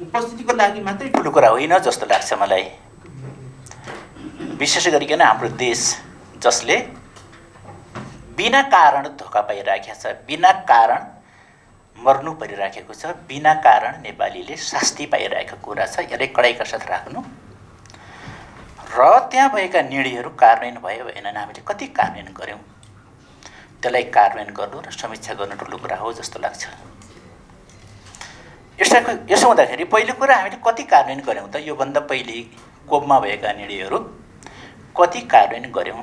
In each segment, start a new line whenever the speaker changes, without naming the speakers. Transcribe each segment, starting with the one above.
उपस्थितिको लागि मात्रै ठुलो कुरा होइन जस्तो लाग्छ मलाई। विशेष गरिकन हाम्रो देश जसले बिना कारण धोका पाइराखेको छ, बिना कारण मर्नु परिराखेको छ, बिना कारण नेपालीले शास्ति पाइरहेको कुरा छ। यसलाई कडाइका साथ राख्नु र त्यहाँ भएका निर्णयहरू कार्यान्वयन भयो भएनन्, हामीले कति कार्यान्वयन गऱ्यौँ, त्यसलाई कार्यान्वयन गर्नु र समीक्षा गर्नु ठुलो कुरा हो जस्तो लाग्छ। यसो हुँदाखेरि पहिलो कुरा हामीले कति कार्यान्वयन गऱ्यौँ त? योभन्दा पहिले कोपमा भएका निर्णयहरू कति कार्यान्वयन गऱ्यौँ,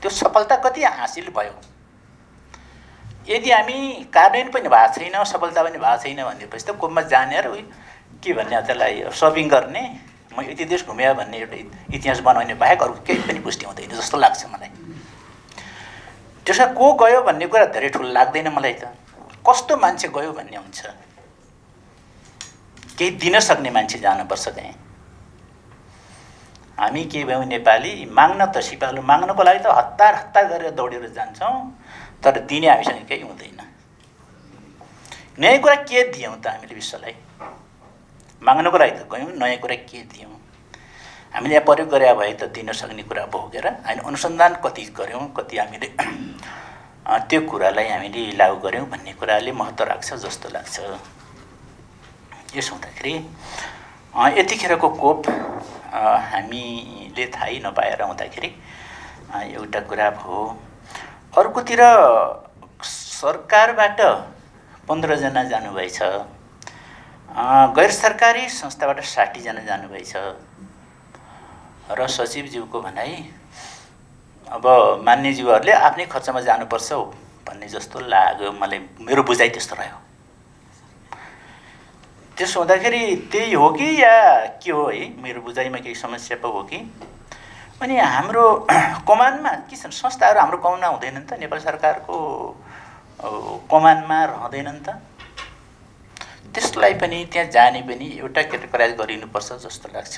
त्यो सफलता कति हासिल भयो? यदि हामी कार्यान्वयन पनि भएको छैन, सफलता पनि भएको छैन भनेपछि त कोपमा जाने र के भन्ने, त्यसलाई सपिङ गर्ने, म यति देश घुम्या भन्ने एउटा इतिहास बनाउने बाहेक अरू केही पनि पुष्टि हुँदैन जस्तो लाग्छ मलाई। त्यसमा को गयो भन्ने कुरा धेरै ठुलो लाग्दैन मलाई त। कस्तो मान्छे गयो भन्ने हुन्छ, केही दिन सक्ने मान्छे जानुपर्छ त्यहाँ। हामी के भयौँ नेपाली, माग्न त सिपालु, माग्नको लागि त हतार हतार गरेर दौडेर जान्छौँ, तर दिने हामीसँग केही हुँदैन। नयाँ कुरा के दियौँ त हामीले विश्वलाई? माग्नको लागि त गयौँ, नयाँ कुरा के दियौँ? हामीले यहाँ प्रयोग गरे भए त दिन सक्ने कुरा भोगेर हामी अनुसन्धान कति गऱ्यौँ, कति हामीले त्यो कुरालाई हामीले लागू गऱ्यौँ भन्ने कुराले महत्त्व राख्छ जस्तो लाग्छ। यसो हुँदाखेरि यतिखेरको कोप हामीले थाहै नपाएर हुँदाखेरि एउटा कुरा भयो। अर्कोतिर सरकारबाट 15 जना जानुभएछ, गैर सरकारी संस्थाबाट 60 जना जानुभएछ र सचिवज्यूको भनाइ अब मान्यज्यूहरूले आफ्नै खर्चमा जानुपर्छ हो भन्ने जस्तो लाग्यो मलाई, मेरो बुझाइ त्यस्तो रह्यो। त्यसो हुँदाखेरि त्यही हो कि या के हो है, मेरो बुझाइमा केही समस्या पो हो कि? अनि हाम्रो कमानमा के छन् संस्थाहरू, हाम्रो कमानमा हुँदैनन् त? नेपाल सरकारको कमानमा रहँदैनन् त? त्यसलाई पनि त्यहाँ जाने पनि एउटा क्याटेगोराइज गरिनुपर्छ जस्तो लाग्छ।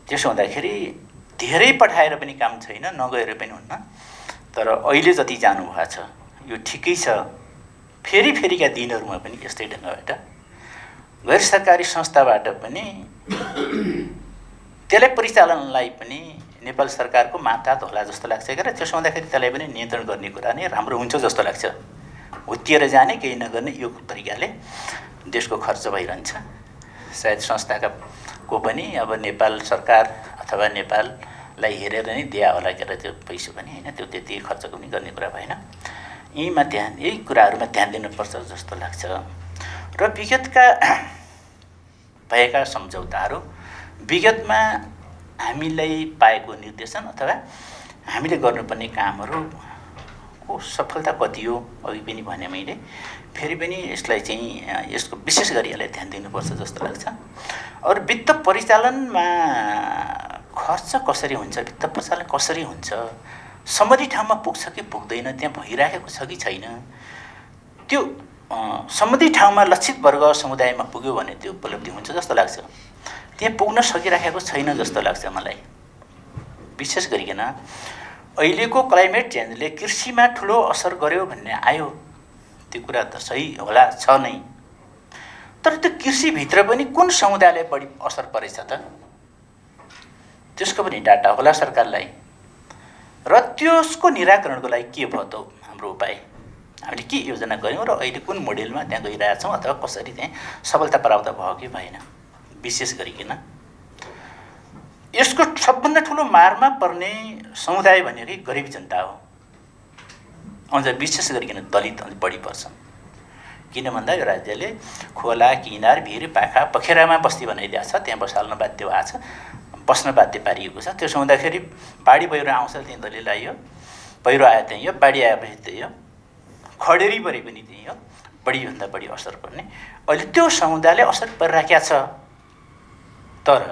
त्यसो हुँदाखेरि धेरै पठाएर पनि काम छैन, नगएर पनि हुन्न, तर अहिले जति जानुभएको छ यो ठिकै छ। फेरि फेरिका दिनहरूमा पनि यस्तै ढङ्गबाट गैर सरकारी संस्थाबाट पनि त्यसलाई परिचालनलाई पनि नेपाल सरकारको मातहत होला जस्तो लाग्छ क्या। त्यसो हुँदाखेरि त्यसलाई पनि नियन्त्रण गर्ने कुरा नै राम्रो हुन्छ जस्तो लाग्छ। हुत्तिएर जाने, केही नगर्ने, यो तरिकाले देशको खर्च भइरहन्छ। सायद संस्थाका को पनि अब नेपाल सरकार अथवा नेपाललाई हेरेर नै दिया होला के त्यो पैसा पनि, होइन त्यो त्यति खर्च पनि गर्ने कुरा भएन। यही कुराहरूमा ध्यान दिनुपर्छ जस्तो लाग्छ। र विगतका भएका सम्झौताहरू, विगतमा हामीलाई पाएको निर्देशन अथवा हामीले गर्नुपर्ने कामहरूको सफलता कति हो, अघि पनि भने मैले, फेरि पनि यसलाई चाहिँ यसको विशेष गरी यसलाई ध्यान दिनुपर्छ जस्तो लाग्छ। अरू वित्त परिचालनमा खर्च कसरी हुन्छ, वित्त परिचालन कसरी हुन्छ, सम्बन्धित ठाउँमा पुग्छ कि पुग्दैन, त्यहाँ भइराखेको छ कि छैन, त्यो सम्बन्धित ठाउँमा लक्षित वर्ग समुदायमा पुग्यो भने त्यो उपलब्धि हुन्छ जस्तो लाग्छ। त्यहाँ पुग्न सकिराखेको छैन जस्तो लाग्छ मलाई। विशेष गरिकन अहिलेको क्लाइमेट चेन्जले कृषिमा ठुलो असर गर्यो भन्ने आयो, त्यो कुरा त सही होला, छ नै, तर त्यो कृषिभित्र पनि कुन समुदायलाई बढी असर परेछ त? त्यसको पनि डाटा होला सरकारलाई। र त्यसको निराकरणको लागि के भयो त हाम्रो उपाय, हामीले के योजना गऱ्यौँ र अहिले कुन मोडेलमा त्यहाँ गइरहेछौँ अथवा कसरी त्यहाँ सफलता प्राप्त भयो कि भएन? विशेष गरिकन यसको सबभन्दा ठुलो मारमा पर्ने समुदाय भनेकै गरिब जनता हो। अझ विशेष गरिकन दलित अझ बढी पर्छन्। किन भन्दा यो राज्यले खोला, किनार, भिर, पाखा, पखेरामा बस्ती बनाइदिएको छ, त्यहाँ बसाल्न बाध्य भएको छ, बस्न बाध्य पारिएको छ। त्यसो हुँदाखेरि बाढी पहिरो आउँछ त्यहाँ दलित आयो, पहिरो आयो त्यहीँ हो, बाढी आएपछि त्यही हो, खडेरी परे पनि त्यही हो, बढीभन्दा बढी असर पर्ने। अहिले त्यो समुदायले असर परिराखेको छ, तर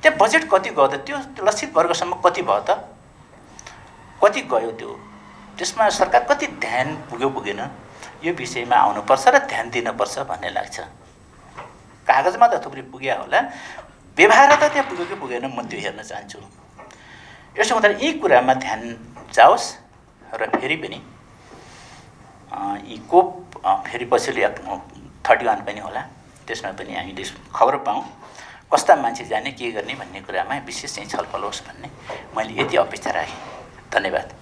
त्यहाँ बजेट कति गयो त? त्यो लक्षित वर्गसम्म कति भयो त? कति गयो त्यो? त्यसमा सरकार कति ध्यान पुग्यो पुगेन, यो विषयमा आउनुपर्छ र ध्यान दिनुपर्छ भन्ने लाग्छ। कागजमा त थुप्रै पुग्यो होला, व्यवहार त त्यहाँ पुग्यो कि पुगेन, म त्यो हेर्न चाहन्छु। यसो हुँदा यी कुरामा ध्यान जाओस् र फेरि पनि यी कोप फेरि पछिल्लो 31 पनि होला, त्यसमा पनि हामीले खबर पाऊँ, कस्ता मान्छे जाने के गर्ने भन्ने कुरामा विशेष चाहिँ छलफल होस् भन्ने मैले यति अपेक्षा राखेँ। धन्यवाद।